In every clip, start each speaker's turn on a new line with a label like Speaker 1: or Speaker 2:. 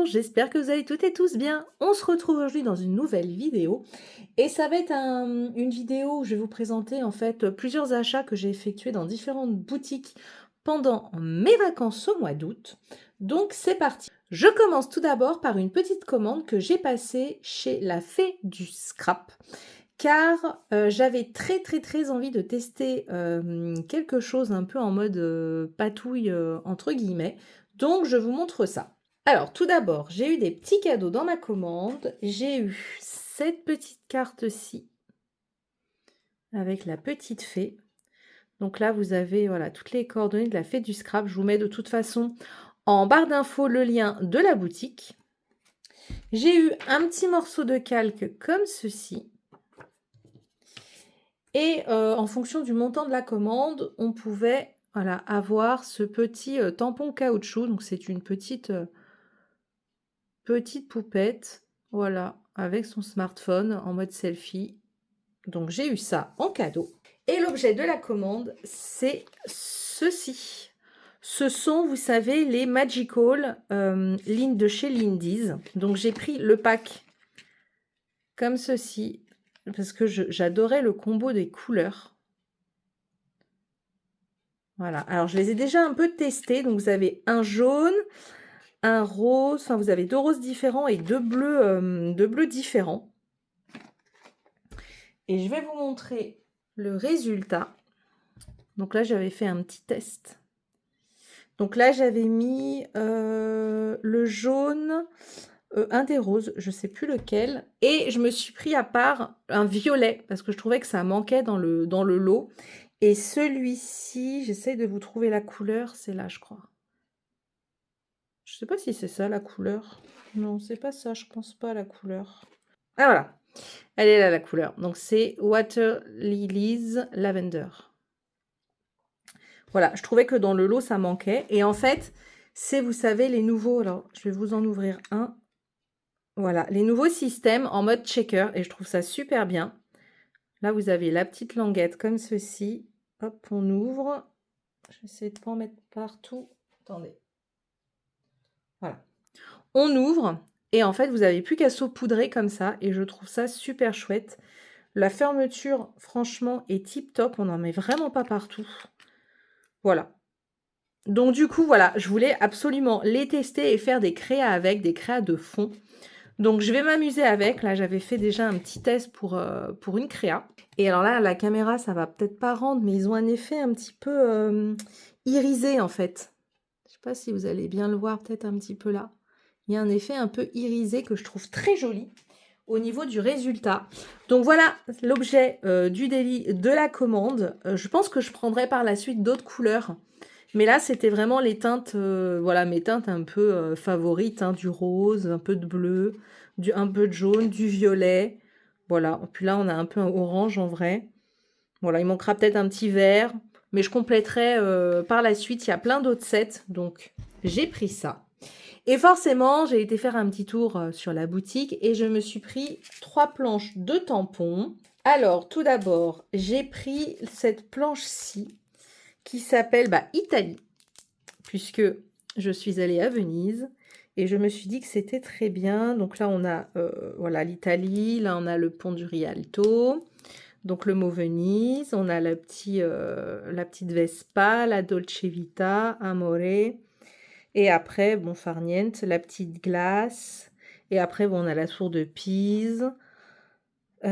Speaker 1: j'espère que vous allez toutes et tous bien. On se retrouve aujourd'hui dans une nouvelle vidéo et ça va être une vidéo où je vais vous présenter en fait plusieurs achats que j'ai effectués dans différentes boutiques pendant mes vacances au mois d'août. Donc c'est parti. Je commence tout d'abord par une petite commande que j'ai passée chez la Fée du Scrap car j'avais très envie de tester quelque chose un peu en mode patouille entre guillemets. Donc je vous montre ça. Alors tout d'abord, j'ai eu des petits cadeaux dans ma commande. J'ai eu cette petite carte-ci avec la petite fée. Donc là, vous avez voilà, toutes les coordonnées de la Fée du Scrap. Je vous mets de toute façon en barre d'infos le lien de la boutique. J'ai eu un petit morceau de calque comme ceci. Et en fonction du montant de la commande, on pouvait voilà, avoir ce petit tampon caoutchouc. Donc c'est une petite poupette, voilà, avec son smartphone en mode selfie. Donc j'ai eu ça en cadeau. Et l'objet de la commande, c'est ceci. Ce sont, vous savez, les Magical lignes de chez Lindy's. Donc j'ai pris le pack comme ceci, parce que j'adorais le combo des couleurs. Voilà, alors je les ai déjà un peu testés. Donc vous avez un jaune, un rose, enfin vous avez deux roses différents et deux bleus différents. Et je vais vous montrer le résultat. Donc là, j'avais fait un petit test. Donc là, j'avais mis le jaune, un des roses, je ne sais plus lequel. Et je me suis pris à part un violet, parce que je trouvais que ça manquait dans le lot. Et celui-ci, j'essaie de vous trouver la couleur, c'est là, je crois. Je sais pas si c'est ça, la couleur. Non, c'est pas ça, je pense pas à la couleur. Ah, voilà. Elle est là, la couleur. Donc, c'est Water Lilies Lavender. Voilà, je trouvais que dans le lot, ça manquait. Et en fait, c'est, vous savez, les nouveaux... Alors, je vais vous en ouvrir un. Voilà, les nouveaux systèmes en mode checker. Et je trouve ça super bien. Là, vous avez la petite languette comme ceci. Hop, on ouvre. J'essaie de ne pas en mettre partout. Attendez. Voilà. On ouvre. Et en fait, vous n'avez plus qu'à saupoudrer comme ça. Et je trouve ça super chouette. La fermeture, franchement, est tip top. On n'en met vraiment pas partout. Voilà. Donc du coup, voilà, je voulais absolument les tester et faire des créas avec, des créas de fond. Donc je vais m'amuser avec. Là, j'avais fait déjà un petit test pour une créa. Et alors là, la caméra, ça va peut-être pas rendre, mais ils ont un effet un petit peu irisé en fait. Je sais pas si vous allez bien le voir, peut-être un petit peu là. Il y a un effet un peu irisé que je trouve très joli au niveau du résultat. Donc voilà l'objet du délit de la commande. Je pense que je prendrai par la suite d'autres couleurs. Mais là, c'était vraiment les teintes, voilà, mes teintes un peu favorites, hein, du rose, un peu de bleu, un peu de jaune, du violet. Voilà, puis là, on a un peu un orange en vrai. Voilà, il manquera peut-être un petit vert, mais je compléterai par la suite. Il y a plein d'autres sets, donc j'ai pris ça. Et forcément, j'ai été faire un petit tour sur la boutique et je me suis pris 3 planches de tampons. Alors, tout d'abord, j'ai pris cette planche-ci qui s'appelle Italie, puisque je suis allée à Venise et je me suis dit que c'était très bien. Donc là, on a voilà l'Italie, là on a le pont du Rialto, donc le mot Venise, on a la petite Vespa, la Dolce Vita, Amore, et après, bon, Farniente, la petite glace, et après, bon, on a la tour de Pise, on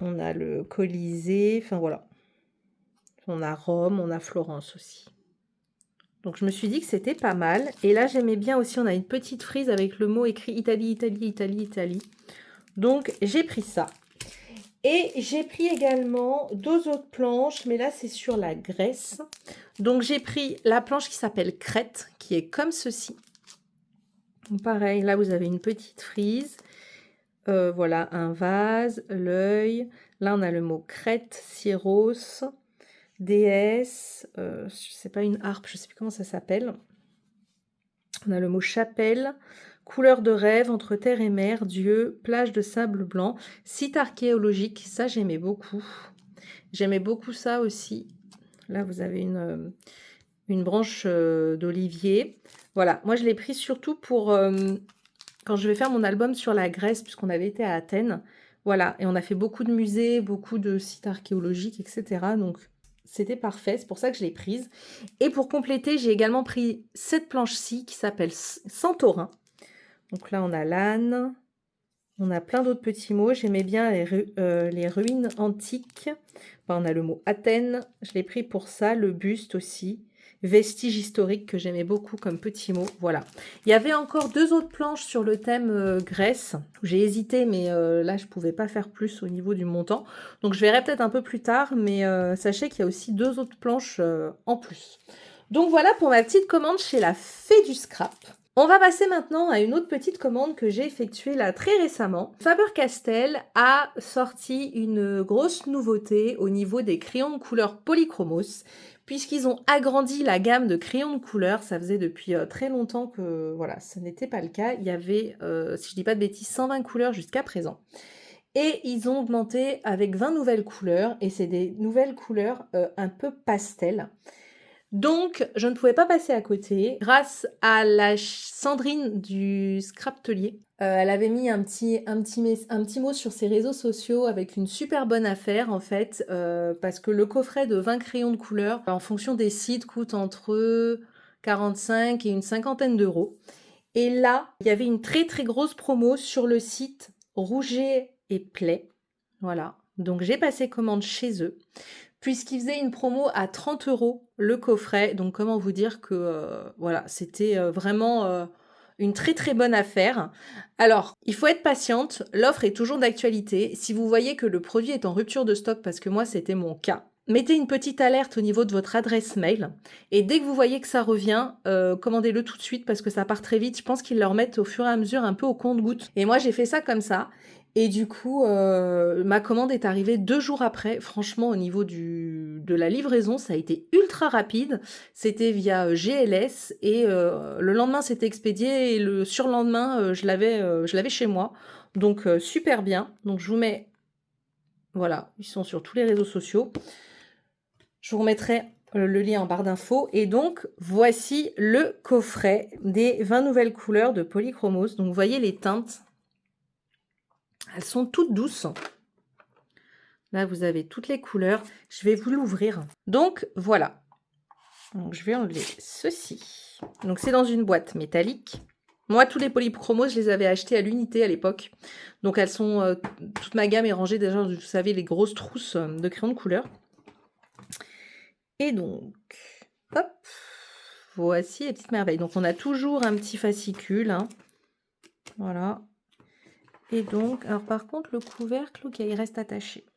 Speaker 1: a le Colisée, enfin voilà. On a Rome, on a Florence aussi. Donc je me suis dit que c'était pas mal. Et là, j'aimais bien aussi, on a une petite frise avec le mot écrit Italie, Italie, Italie, Italie. Donc j'ai pris ça. Et j'ai pris également 2 autres planches, mais là c'est sur la Grèce. Donc j'ai pris la planche qui s'appelle Crète, qui est comme ceci. Donc, pareil, là vous avez une petite frise. Voilà, un vase, l'œil. Là on a le mot Crète, Syros, déesse, c'est pas une harpe, je sais plus comment ça s'appelle. On a le mot chapelle, couleur de rêve entre terre et mer, Dieu, plage de sable blanc, site archéologique, ça j'aimais beaucoup. J'aimais beaucoup ça aussi. Là vous avez une branche d'olivier. Voilà, moi je l'ai pris surtout pour quand je vais faire mon album sur la Grèce, puisqu'on avait été à Athènes. Voilà, et on a fait beaucoup de musées, beaucoup de sites archéologiques, etc. Donc c'était parfait, c'est pour ça que je l'ai prise. Et pour compléter, j'ai également pris cette planche-ci qui s'appelle Santorin. Donc là, on a l'âne, on a plein d'autres petits mots. J'aimais bien les ruines antiques. Enfin, on a le mot Athènes, je l'ai pris pour ça, le buste aussi. Vestiges historiques que j'aimais beaucoup comme petit mot. Voilà. Il y avait encore 2 autres planches sur le thème Grèce. J'ai hésité, mais là, je ne pouvais pas faire plus au niveau du montant. Donc, je verrai peut-être un peu plus tard, mais sachez qu'il y a aussi 2 autres planches en plus. Donc, voilà pour ma petite commande chez la Fée du Scrap. On va passer maintenant à une autre petite commande que j'ai effectuée là très récemment. Faber-Castell a sorti une grosse nouveauté au niveau des crayons de couleur polychromos, puisqu'ils ont agrandi la gamme de crayons de couleur. Ça faisait depuis très longtemps que voilà, ce n'était pas le cas. Il y avait, si je dis pas de bêtises, 120 couleurs jusqu'à présent. Et ils ont augmenté avec 20 nouvelles couleurs, et c'est des nouvelles couleurs un peu pastel. Donc, je ne pouvais pas passer à côté. Grâce à la Sandrine du Scraptelier, elle avait mis un petit mot sur ses réseaux sociaux avec une super bonne affaire, en fait, parce que le coffret de 20 crayons de couleur, en fonction des sites, coûte entre 45 et une cinquantaine d'euros. Et là, il y avait une très très grosse promo sur le site Rouget et Play. Voilà. Donc, j'ai passé commande chez eux, puisqu'ils faisaient une promo à 30 € le coffret. Donc, comment vous dire que voilà, c'était vraiment une très très bonne affaire. Alors, il faut être patiente, l'offre est toujours d'actualité. Si vous voyez que le produit est en rupture de stock, parce que moi c'était mon cas, mettez une petite alerte au niveau de votre adresse mail, et dès que vous voyez que ça revient, commandez-le tout de suite, parce que ça part très vite. Je pense qu'ils le remettent au fur et à mesure un peu au compte-gouttes. Et moi j'ai fait ça comme ça. Et du coup, ma commande est arrivée 2 jours après. Franchement, au niveau de la livraison, ça a été ultra rapide. C'était via GLS et le lendemain, c'était expédié et le surlendemain, je l'avais chez moi. Donc, super bien. Donc, je vous mets... Voilà, ils sont sur tous les réseaux sociaux. Je vous remettrai le lien en barre d'infos. Et donc, voici le coffret des 20 nouvelles couleurs de Polychromos. Donc, vous voyez les teintes. Elles sont toutes douces. Là, vous avez toutes les couleurs. Je vais vous l'ouvrir. Donc, voilà. Donc, je vais enlever ceci. Donc, c'est dans une boîte métallique. Moi, tous les polychromos, je les avais achetés à l'unité à l'époque. Donc, elles sont... toute ma gamme est rangée déjà, vous savez, les grosses trousses de crayons de couleur. Et donc, hop, voici les petites merveilles. Donc, on a toujours un petit fascicule. Hein. Voilà. Et donc, alors par contre, le couvercle, ok, il reste attaché.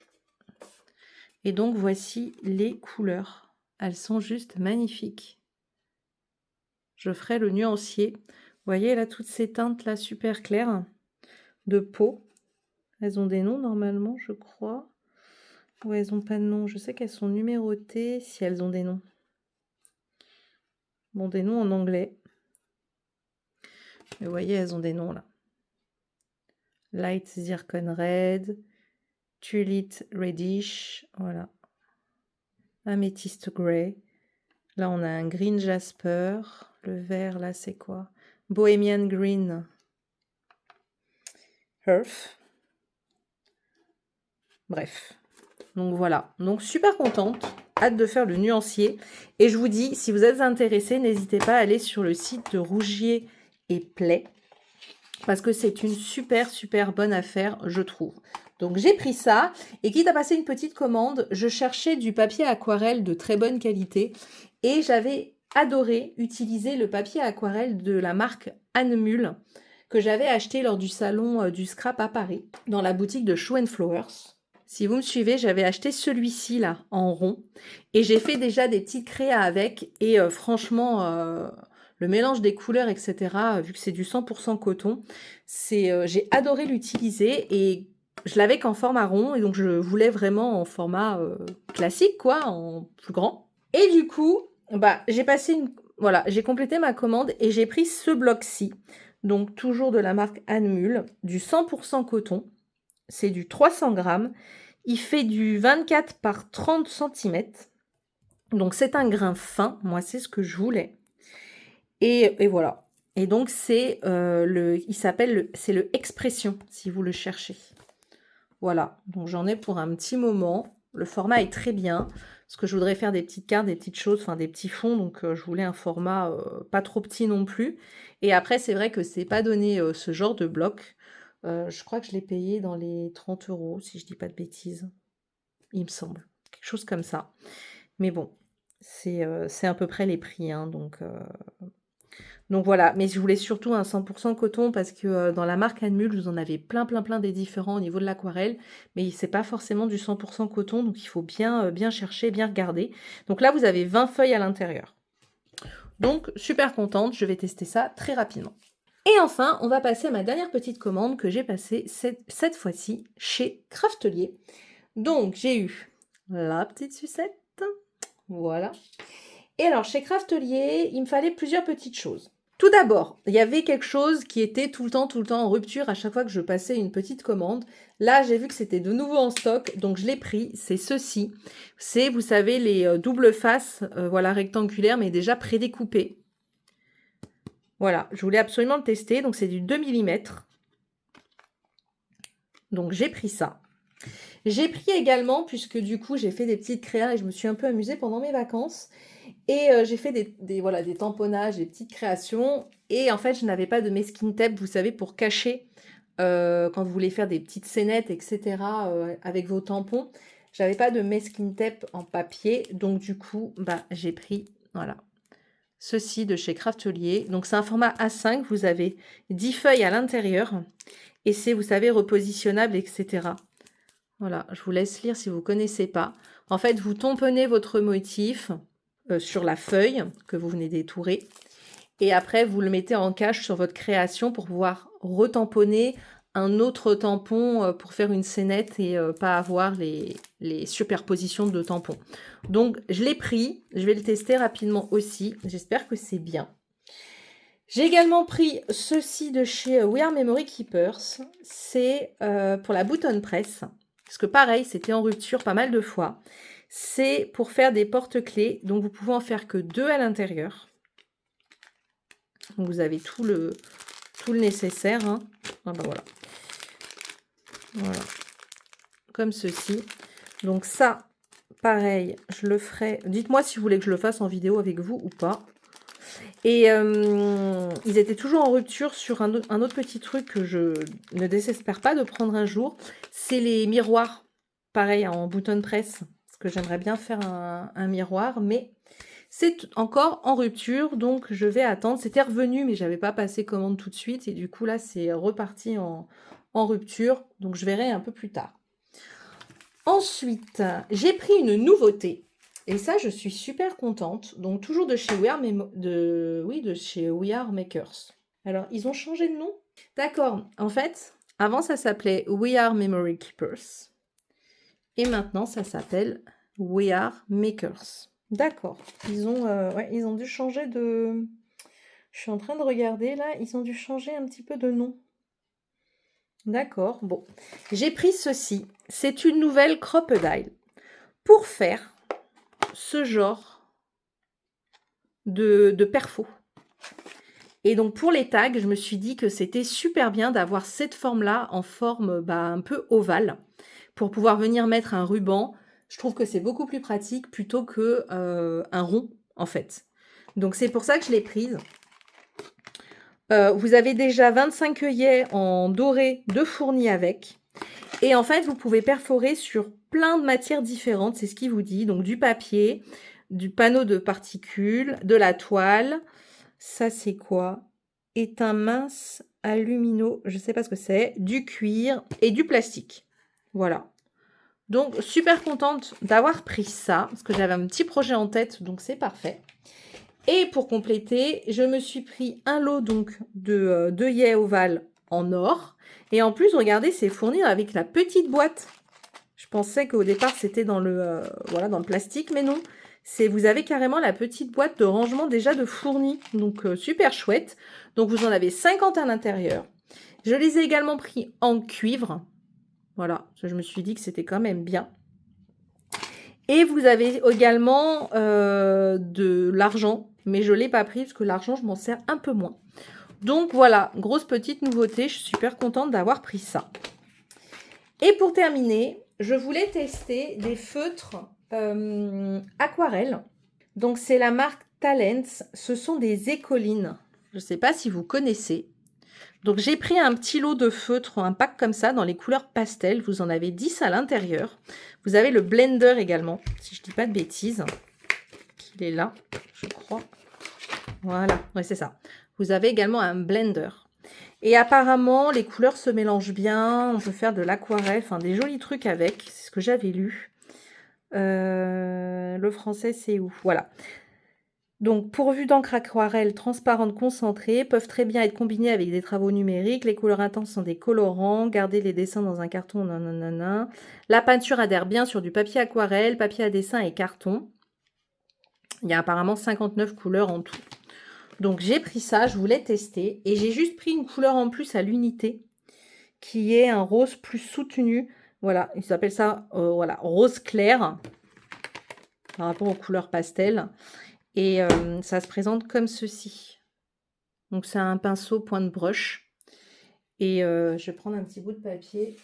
Speaker 1: Et donc, voici les couleurs. Elles sont juste magnifiques. Je ferai le nuancier. Vous voyez là, toutes ces teintes là super claires de peau. Elles ont des noms normalement, je crois. Ou elles n'ont pas de nom. Je sais qu'elles sont numérotées si elles ont des noms. Bon, des noms en anglais. Mais vous voyez, elles ont des noms là. Light Zircon Red, Tulip Reddish, voilà. Amethyst Grey. Là, on a un Green Jasper. Le vert, là, c'est quoi? Bohemian Green Earth. Bref. Donc, voilà. Donc, super contente. Hâte de faire le nuancier. Et je vous dis, si vous êtes intéressés, n'hésitez pas à aller sur le site de Rougier et Play. Parce que c'est une super, super bonne affaire, je trouve. Donc, j'ai pris ça. Et quitte à passer une petite commande, je cherchais du papier aquarelle de très bonne qualité. Et j'avais adoré utiliser le papier aquarelle de la marque Anne Mule que j'avais acheté lors du salon du scrap à Paris, dans la boutique de Show & Flowers. Si vous me suivez, j'avais acheté celui-ci là, en rond. Et j'ai fait déjà des petites créas avec. Et franchement... le mélange des couleurs, etc., vu que c'est du 100% coton, j'ai adoré l'utiliser et je l'avais qu'en format rond et donc je voulais vraiment en format classique, quoi, en plus grand. Et du coup, bah, voilà, j'ai complété ma commande et j'ai pris ce bloc-ci, donc toujours de la marque Anne Mule, du 100% coton, c'est du 300 grammes, il fait du 24 par 30 cm. Donc c'est un grain fin, moi c'est ce que je voulais. Et voilà. Et donc c'est c'est le Expression, si vous le cherchez. Voilà, donc j'en ai pour un petit moment. Le format est très bien, parce que je voudrais faire des petites cartes, des petites choses, enfin des petits fonds, donc je voulais un format pas trop petit non plus. Et après, c'est vrai que c'est pas donné ce genre de bloc. Je crois que je l'ai payé dans les 30 €, si je dis pas de bêtises. Il me semble. Quelque chose comme ça. Mais bon, c'est à peu près les prix, hein, donc voilà, mais je voulais surtout un 100 coton parce que, dans la marque Anmul, vous en avez plein, plein, plein des différents au niveau de l'aquarelle, mais c'est pas forcément du 100 coton, donc il faut bien, bien chercher, bien regarder. Donc là, vous avez 20 feuilles à l'intérieur. Donc super contente, je vais tester ça très rapidement. Et enfin, on va passer à ma dernière petite commande que j'ai passée cette fois-ci chez Craftelier. Donc j'ai eu la petite sucette, voilà. Et alors chez Craftelier, il me fallait plusieurs petites choses. Tout d'abord, il y avait quelque chose qui était tout le temps en rupture à chaque fois que je passais une petite commande. Là, j'ai vu que c'était de nouveau en stock, donc je l'ai pris. C'est ceci. C'est, vous savez, les doubles faces, voilà, rectangulaires, mais déjà prédécoupées. Voilà, je voulais absolument le tester. Donc, c'est du 2 mm. Donc, j'ai pris ça. J'ai pris également, puisque du coup, j'ai fait des petites créas et je me suis un peu amusée pendant mes vacances. Et j'ai fait voilà, des tamponnages, des petites créations. Et en fait, je n'avais pas de masking tape, vous savez, pour cacher quand vous voulez faire des petites scénettes, etc. Avec vos tampons. J'avais pas de masking tape en papier. Donc du coup, bah, j'ai pris, voilà, ceci de chez Craftelier. Donc c'est un format A5. Vous avez 10 feuilles à l'intérieur. Et c'est, vous savez, repositionnable, etc. Voilà, je vous laisse lire si vous ne connaissez pas. En fait, vous tamponnez votre motif sur la feuille que vous venez d'étourer. Et après, vous le mettez en cache sur votre création pour pouvoir retamponner un autre tampon pour faire une scénette et pas avoir les superpositions de tampons. Donc, je l'ai pris. Je vais le tester rapidement aussi. J'espère que c'est bien. J'ai également pris ceci de chez We Are Memory Keepers. C'est pour la boutonne presse. Parce que pareil, c'était en rupture pas mal de fois. C'est pour faire des porte-clés. Donc, vous pouvez en faire que 2 à l'intérieur. Donc, vous avez tout le nécessaire. Hein. Ah ben voilà. Voilà. Comme ceci. Donc, ça, pareil, je le ferai. Dites-moi si vous voulez que je le fasse en vidéo avec vous ou pas. Et ils étaient toujours en rupture sur un autre petit truc que je ne désespère pas de prendre un jour. C'est les miroirs. Pareil, en bouton presse. Parce que j'aimerais bien faire un miroir. Mais c'est encore en rupture. Donc, je vais attendre. C'était revenu, mais j'avais pas passé commande tout de suite. Et du coup, là, c'est reparti en rupture. Donc, je verrai un peu plus tard. Ensuite, j'ai pris une nouveauté. Et ça, je suis super contente. Donc, toujours de chez de chez We Are Makers. Alors, ils ont changé de nom? D'accord. En fait, avant, ça s'appelait We Are Memory Keepers. Et maintenant, ça s'appelle We Are Makers. D'accord. Ils ont dû changer de... Je suis en train de regarder, là. Ils ont dû changer un petit peu de nom. D'accord. Bon. J'ai pris ceci. C'est une nouvelle Crocodile. Pour faire ce genre de perfo. Et donc pour les tags, je me suis dit que c'était super bien d'avoir cette forme-là en forme un peu ovale pour pouvoir venir mettre un ruban. Je trouve que c'est beaucoup plus pratique plutôt que un rond en fait. Donc c'est pour ça que je l'ai prise. Vous avez déjà 25 œillets en doré de fourni avec. Et en fait, vous pouvez perforer sur plein de matières différentes, c'est ce qu'il vous dit. Donc du papier, du panneau de particules, de la toile. Ça, c'est quoi? Étain mince alumino, je ne sais pas ce que c'est, du cuir et du plastique. Voilà. Donc, super contente d'avoir pris ça, parce que j'avais un petit projet en tête, donc c'est parfait. Et pour compléter, je me suis pris un lot donc d'œillets ovales en or. Et en plus, regardez, c'est fourni avec la petite boîte. Je pensais qu'au départ, c'était dans le dans le plastique, mais non. Vous avez carrément la petite boîte de rangement déjà de fourni. Donc, super chouette. Donc, vous en avez 50 à l'intérieur. Je les ai également pris en cuivre. Voilà, je me suis dit que c'était quand même bien. Et vous avez également de l'argent, mais je ne l'ai pas pris parce que l'argent, je m'en sers un peu moins. Donc voilà, grosse petite nouveauté, je suis super contente d'avoir pris ça. Et pour terminer, je voulais tester des feutres aquarelles. Donc c'est la marque Talents, ce sont des écolines. Je ne sais pas si vous connaissez. Donc j'ai pris un petit lot de feutres, un pack comme ça, dans les couleurs pastel. Vous en avez 10 à l'intérieur. Vous avez le blender également, si je ne dis pas de bêtises. Il est là, je crois. Voilà, ouais, c'est ça. Vous avez également un blender. Et apparemment, les couleurs se mélangent bien. On peut faire de l'aquarelle, enfin des jolis trucs avec. C'est ce que j'avais lu. Le français, c'est où? Voilà. Donc, pourvus d'encre aquarelle transparente concentrée, peuvent très bien être combinés avec des travaux numériques. Les couleurs intenses sont des colorants. Gardez les dessins dans un carton. Nanana. La peinture adhère bien sur du papier aquarelle, papier à dessin et carton. Il y a apparemment 59 couleurs en tout. Donc, j'ai pris ça, je voulais tester. Et j'ai juste pris une couleur en plus à l'unité, qui est un rose plus soutenu. Voilà, ils appellent ça voilà, rose clair, par rapport aux couleurs pastel. Et ça se présente comme ceci. Donc, c'est un pinceau point de brush. Et je vais prendre un petit bout de papier.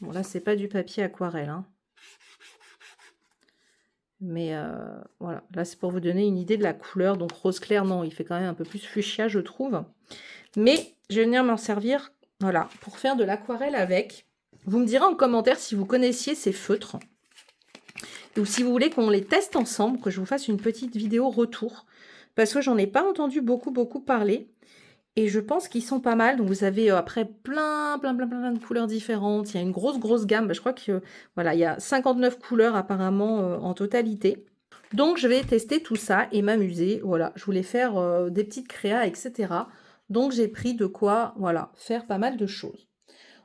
Speaker 1: Bon, là, c'est pas du papier aquarelle, hein. Mais voilà, là, c'est pour vous donner une idée de la couleur. Donc, rose clair, non, il fait quand même un peu plus fuchsia, je trouve. Mais je vais venir m'en servir, voilà, pour faire de l'aquarelle avec. Vous me direz en commentaire si vous connaissiez ces feutres. Ou si vous voulez qu'on les teste ensemble, que je vous fasse une petite vidéo retour. Parce que j'en ai pas entendu beaucoup parler. Et je pense qu'ils sont pas mal. Donc vous avez après plein de couleurs différentes. Il y a une grosse gamme. Je crois que voilà, il y a 59 couleurs apparemment en totalité. Donc je vais tester tout ça et m'amuser. Voilà, je voulais faire des petites créas, etc. Donc j'ai pris de quoi, voilà, faire pas mal de choses.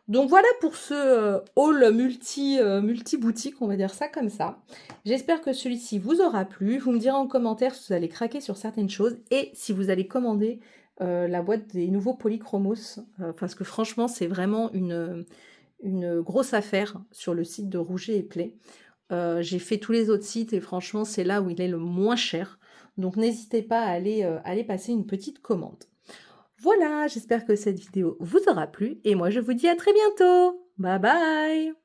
Speaker 1: Donc voilà pour ce haul multi-boutique, on va dire ça comme ça. J'espère que celui-ci vous aura plu. Vous me direz en commentaire si vous allez craquer sur certaines choses et si vous allez commander la boîte des nouveaux Polychromos. Parce que franchement, c'est vraiment une grosse affaire sur le site de Rouget et Play. J'ai fait tous les autres sites et franchement, c'est là où il est le moins cher. Donc n'hésitez pas à aller passer une petite commande. Voilà, j'espère que cette vidéo vous aura plu et moi je vous dis à très bientôt. Bye bye!